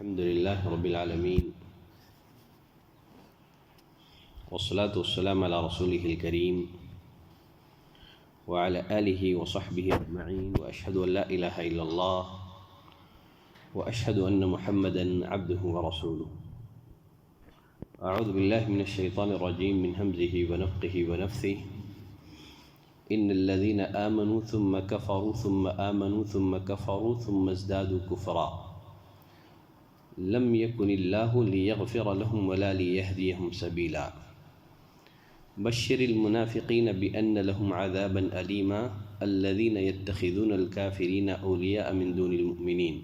الحمد لله رب العالمين والصلاة والسلام على رسوله الكريم وعلى آله وصحبه أجمعين وأشهد أن لا إله إلا الله وأشهد أن محمدا عبده ورسوله. أعوذ بالله من الشيطان الرجيم من همزه ونفخه ونفثه. إن الذين آمنوا ثم كفروا ثم آمنوا ثم كفروا ثم ازدادوا كفرا لم يكن الله ليغفر لهم ولا ليهديهم سبيلا بشر المنافقين بأن لهم عذابا أليما الذين يتخذون الكافرين أولياء من دون المؤمنين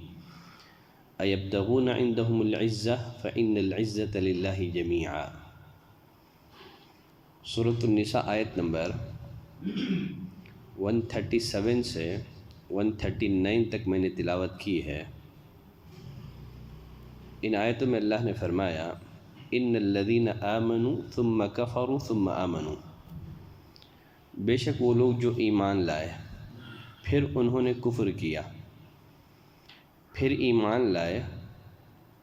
أيبتغون عندهم العزة فإن العزة لله جميعا. سورة النساء آیت نمبر 137 سے 139 تک میں نے تلاوت کی ہے. ان آیتوں میں اللہ نے فرمایا ان الذین آمنوا ثم کفروا ثم آمنوا، بے شک وہ لوگ جو ایمان لائے پھر انہوں نے کفر کیا، پھر ایمان لائے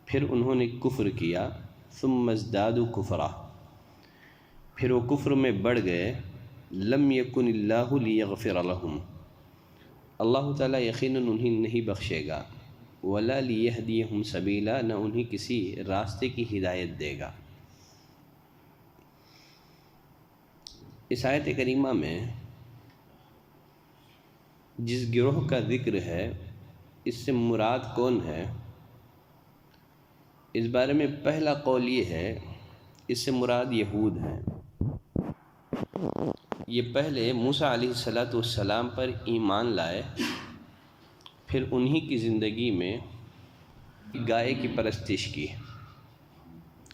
پھر انہوں نے کفر کیا، ثم ازدادوا کفرا، پھر وہ کفر میں بڑھ گئے. لم یکن اللہ لیغفر لہم، اللہ تعالیٰ یقیناً انہیں نہیں بخشے گا. ولا لیہدیہم سبیلا، نہ انہیں کسی راستے کی ہدایت دے گا. اس آیت کریمہ میں جس گروہ کا ذکر ہے اس سے مراد کون ہے، اس بارے میں پہلا قول یہ ہے اس سے مراد یہود ہیں. یہ پہلے موسیٰ علیہ السلام پر ایمان لائے، پھر انہی کی زندگی میں گائے کی پرستش کی،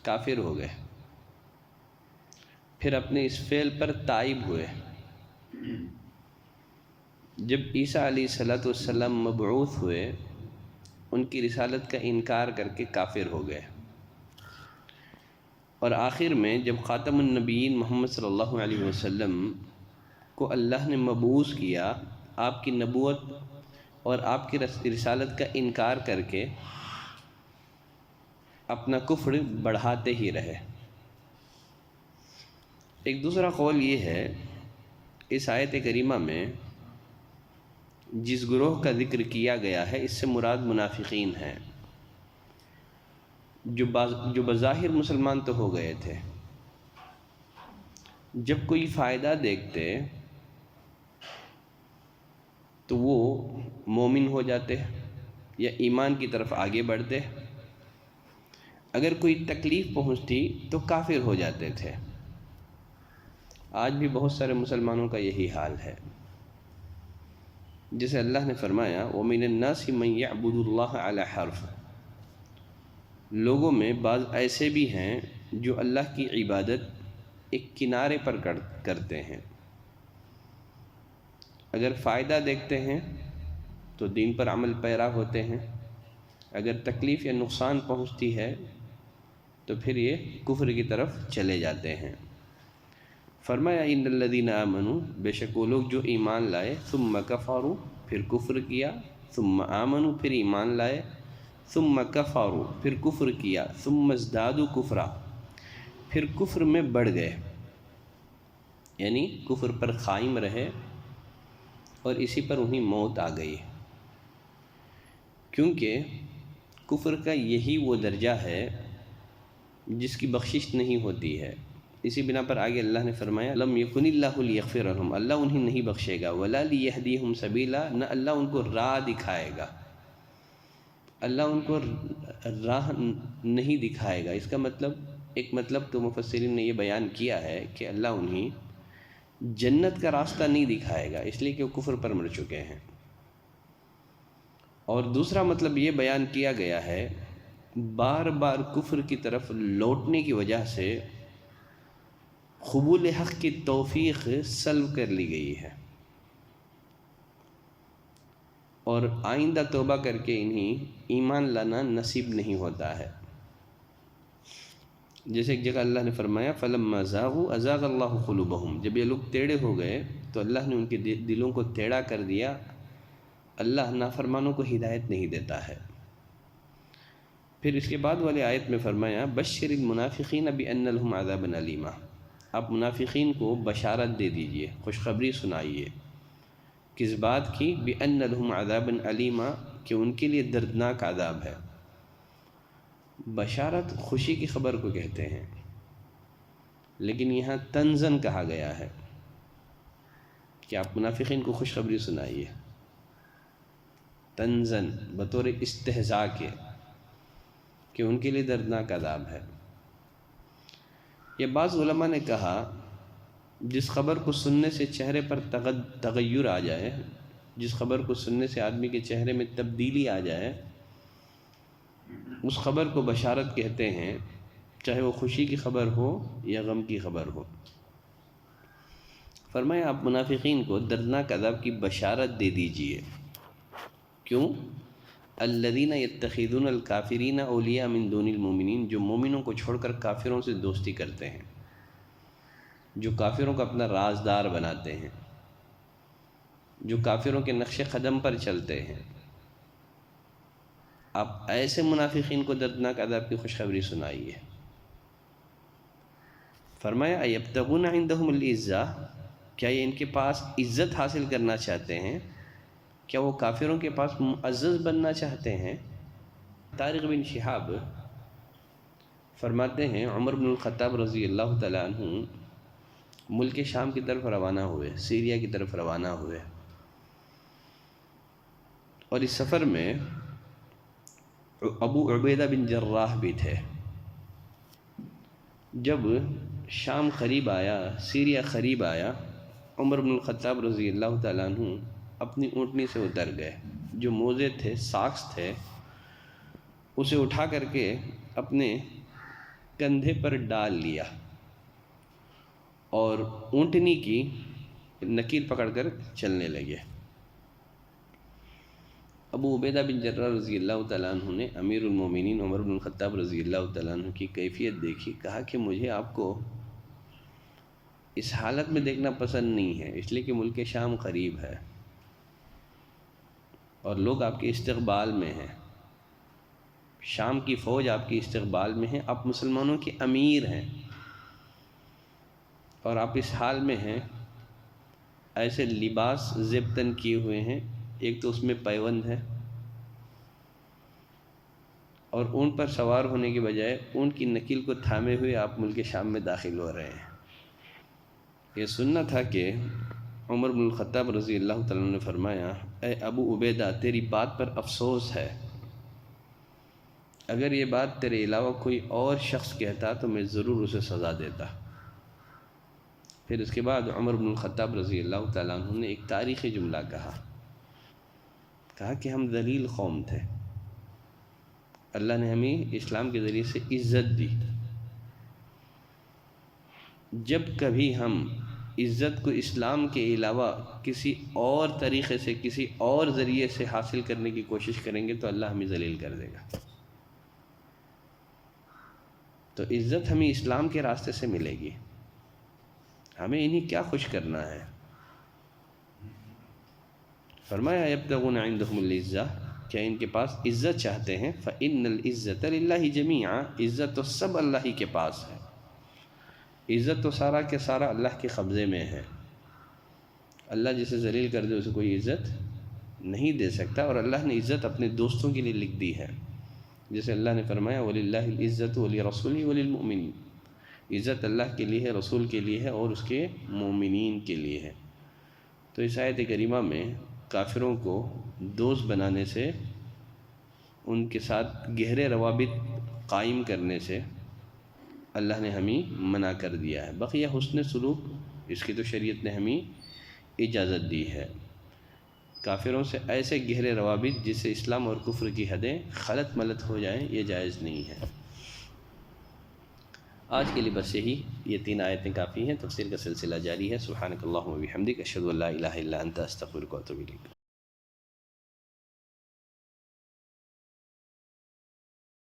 کافر ہو گئے، پھر اپنے اس فعل پر تائب ہوئے. جب عیسیٰ علیہ السلام مبعوث ہوئے ان کی رسالت کا انکار کر کے کافر ہو گئے، اور آخر میں جب خاتم النبیین محمد صلی اللہ علیہ وسلم کو اللہ نے مبعوث کیا، آپ کی نبوت اور آپ کی رسالت کا انکار کر کے اپنا کفر بڑھاتے ہی رہے. ایک دوسرا قول یہ ہے اس آیت کریمہ میں جس گروہ کا ذکر کیا گیا ہے اس سے مراد منافقین ہیں، جو بظاہر مسلمان تو ہو گئے تھے، جب کوئی فائدہ دیکھتے تو وہ مومن ہو جاتے یا ایمان کی طرف آگے بڑھتے، اگر کوئی تکلیف پہنچتی تو کافر ہو جاتے تھے. آج بھی بہت سارے مسلمانوں کا یہی حال ہے. جیسے اللہ نے فرمایا وَمِنَ النَّاسِ مَن يَعْبُدُ اللَّهَ عَلَى حَرْفٍ، لوگوں میں بعض ایسے بھی ہیں جو اللہ کی عبادت ایک کنارے پر کرتے ہیں. اگر فائدہ دیکھتے ہیں تو دین پر عمل پیرا ہوتے ہیں، اگر تکلیف یا نقصان پہنچتی ہے تو پھر یہ کفر کی طرف چلے جاتے ہیں. فرمایا ان الذین آمنوا، بے شک وہ لوگ جو ایمان لائے، ثم کفروا، پھر کفر کیا، ثم آمنوا، پھر ایمان لائے، ثم کفروا، پھر کفر کیا، ثم ازدادوا کفرا، پھر کفر میں بڑھ گئے، یعنی کفر پر قائم رہے اور اسی پر انہیں موت آ گئی. کیونکہ کفر کا یہی وہ درجہ ہے جس کی بخشش نہیں ہوتی ہے. اسی بنا پر آگے اللہ نے فرمایا لم یکن اللہ لیغفر لہم، اللہ انہیں نہیں بخشے گا، ولا لیہدیہم سبیلا، نہ اللہ ان کو راہ دکھائے گا، اللہ ان کو راہ نہیں دکھائے گا. اس کا مطلب ایک مطلب تو مفسرین نے یہ بیان کیا ہے کہ اللہ انہیں جنت کا راستہ نہیں دکھائے گا، اس لیے کہ وہ کفر پر مر چکے ہیں. اور دوسرا مطلب یہ بیان کیا گیا ہے بار بار کفر کی طرف لوٹنے کی وجہ سے قبول حق کی توفیق سلب کر لی گئی ہے، اور آئندہ توبہ کر کے انہیں ایمان لانا نصیب نہیں ہوتا ہے. جیسے ایک جگہ اللہ نے فرمایا فَلَمَّا زَاغُوا أَزَاغَ اللَّهُ قُلُوبَهُمْ، جب یہ لوگ ٹیڑھے ہو گئے تو اللہ نے ان کے دلوں کو ٹیڑھا کر دیا. اللہ نافرمانوں کو ہدایت نہیں دیتا ہے. پھر اس کے بعد والے آیت میں فرمایا بشر المنافقین بان لهم عذابا الیما، آپ منافقین کو بشارت دے دیجئے، خوشخبری سنائیے، کس بات کی؟ بان لهم عذابا الیما، کہ ان کے لیے دردناک عذاب ہے۔ بشارت خوشی کی خبر کو کہتے ہیں، لیکن یہاں تنزن کہا گیا ہے کہ آپ منافقین کو خوشخبری سنائیے، تنزن بطور استہزاء کے، کہ ان کے لیے دردناک عذاب ہے۔ یہ بعض علماء نے کہا جس خبر کو سننے سے چہرے پر تغیر آ جائے، جس خبر کو سننے سے آدمی کے چہرے میں تبدیلی آ جائے، اس خبر کو بشارت کہتے ہیں، چاہے وہ خوشی کی خبر ہو یا غم کی خبر ہو۔ فرمایا آپ منافقین کو دردناک عذاب کی بشارت دے دیجئے۔ کیوں؟ الذین یتخذون الکافرین اولیاء من دون المؤمنین، جو مومنوں کو چھوڑ کر کافروں سے دوستی کرتے ہیں، جو کافروں کو اپنا رازدار بناتے ہیں، جو کافروں کے نقش قدم پر چلتے ہیں، آپ ایسے منافقین کو دردناک عذاب کی خوشخبری سنائیے۔ فرمایا ایبتغون عندہم العزہ، کیا یہ ان کے پاس عزت حاصل کرنا چاہتے ہیں؟ کیا وہ کافروں کے پاس معزز بننا چاہتے ہیں؟ طارق بن شہاب فرماتے ہیں عمر بن الخطاب رضی اللہ تعالیٰ عنہ ملک شام کی طرف روانہ ہوئے، سیریا کی طرف روانہ ہوئے، اور اس سفر میں ابو عبیدہ بن جراح بھی تھے۔ جب شام قریب آیا، سیریا قریب آیا، عمر بن الخطاب رضی اللہ تعالیٰ عنہ اپنی اونٹنی سے اتر گئے، جو موزے تھے، ساکس تھے، اسے اٹھا کر کے اپنے کندھے پر ڈال لیا اور اونٹنی کی نکیل پکڑ کر چلنے لگے۔ ابو عبیدہ بن جراح رضی اللہ تعالیٰ عنہ نے امیر المومنین عمر بن الخطاب رضی اللہ تعالیٰ عنہ کی کیفیت دیکھی، کہا کہ مجھے آپ کو اس حالت میں دیکھنا پسند نہیں ہے، اس لیے کہ ملک شام قریب ہے اور لوگ آپ کے استقبال میں ہیں، شام کی فوج آپ کے استقبال میں ہے، آپ مسلمانوں کے امیر ہیں اور آپ اس حال میں ہیں، ایسے لباس زیب تن کیے ہوئے ہیں، ایک تو اس میں پیوند ہے، اور اونٹ پر سوار ہونے کے بجائے اونٹ کی نکیل کو تھامے ہوئے آپ ملک شام میں داخل ہو رہے ہیں۔ یہ سننا تھا کہ عمر بن الخطاب رضی اللہ تعالیٰ عنہ نے فرمایا اے ابو عبیدہ تیری بات پر افسوس ہے، اگر یہ بات تیرے علاوہ کوئی اور شخص کہتا تو میں ضرور اسے سزا دیتا۔ پھر اس کے بعد عمر بن الخطاب رضی اللہ تعالیٰ عنہ نے ایک تاریخی جملہ کہا کہ ہم ذلیل قوم تھے، اللہ نے ہمیں اسلام کے ذریعے سے عزت دی، جب کبھی ہم عزت کو اسلام کے علاوہ کسی اور طریقے سے، کسی اور ذریعے سے حاصل کرنے کی کوشش کریں گے تو اللہ ہمیں ذلیل کر دے گا۔ تو عزت ہمیں اسلام کے راستے سے ملے گی، ہمیں انہیں کیا خوش کرنا ہے۔ فرمایا یبتغون عندہم العزہ، کیا ان کے پاس عزت چاہتے ہیں؟ فإن العزت للہ جمیعا، عزت تو سب اللہ ہی کے پاس ہے، عزت تو سارا کے سارا اللہ کے قبضے میں ہے۔ اللہ جسے ذلیل کر دے اسے کوئی عزت نہیں دے سکتا، اور اللہ نے عزت اپنے دوستوں کے لیے لکھ دی ہے، جیسے اللہ نے فرمایا وَلِلَّهِ الْعِزَّةُ وَلِرَسُولِهِ وَلِلْمُؤْمِنِينَ، عزت اللہ کے لیے ہے، رسول کے لیے ہے اور اس کے مومنین کے لیے ہے۔ تو اس آیت کریمہ میں کافروں کو دوست بنانے سے، ان کے ساتھ گہرے روابط قائم کرنے سے اللہ نے ہمیں منع کر دیا ہے۔ بقیہ حسن سلوک، اس کی تو شریعت نے ہمیں اجازت دی ہے۔ کافروں سے ایسے گہرے روابط جس سے اسلام اور کفر کی حدیں خلط ملط ہو جائیں، یہ جائز نہیں ہے۔ آج کے لیے بس یہی، یہ 3 آیتیں کافی ہیں، تفسیر کا سلسلہ جاری ہے۔ سبحانک اللہم و بحمدک، اشہد ان لا الہ الا انت، استغفرک و اتوب الیک۔